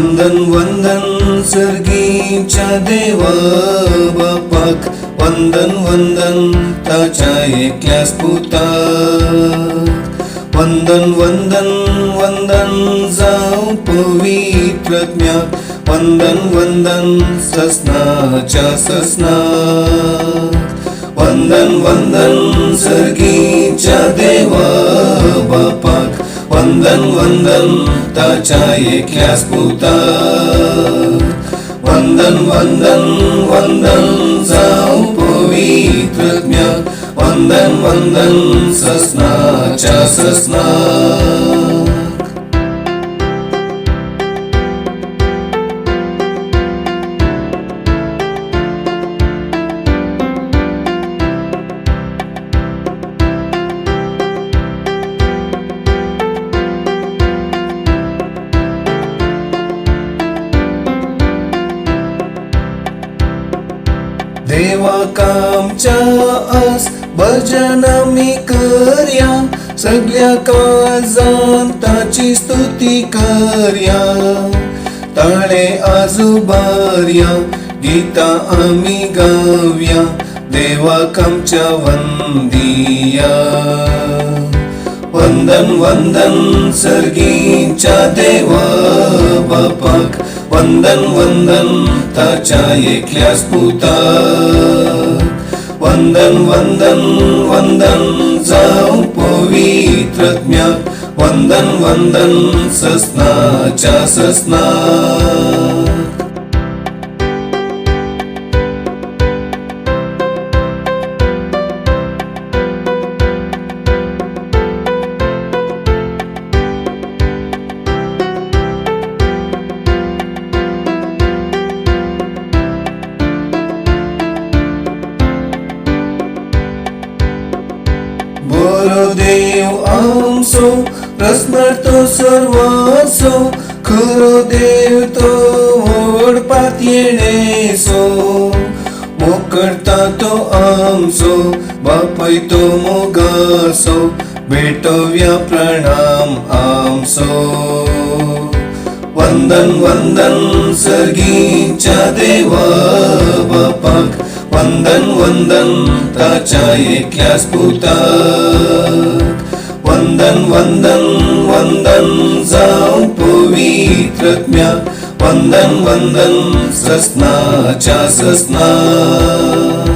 वंदन वंदन सर्गीच्या देवा बापाक, वंदन वंदन ताच्या एकल्याच पुताक. वंदन वंदन वंदन जावं पवित्रत्म्याक, वंदन वंदन ससनाच्या ससनाक. वंदन वंदन सर्गीच्या देवा बापाक, वंदन वंदन ताच्या एकल्याच पुताक. वंदन वंदन वंदन जावं पवित्रत्म्याक, वंदन वंदन ससनाच्या ससनाक. देवाक आमच्या आस भजन आमी करया, सगळ्या काळजांत ताची स्तुती करया. ताळे आजूबारया गितां आमी गावया, देवाक आमच्या वंदिया. वंदन वंदन सर्गीच्या देवा बापाक, वंदन वंदन ताच्या एकल्याच पुताक. वंदन वंदन वंदन जावं पवित्रत्म्याक, वंदन वंदन ससनाच्या ससनाक. बरो देव आमचो, रसमरतो सर्वांचो, खरो देव तो व्हड पातयेणेचो. मोकळटा तो आमचो, बापय तो मोगाचो, भेटोव्या प्रणाम आमचो. वंदन वंदन सर्गीच्या देवा बापाक, वंदन वंदन ताच्या एकल्याच पुताक. वंदन वंदन वंदन जावं पवित्रत्म्याक, वंदन वंदन ससनाच्या ससनाक.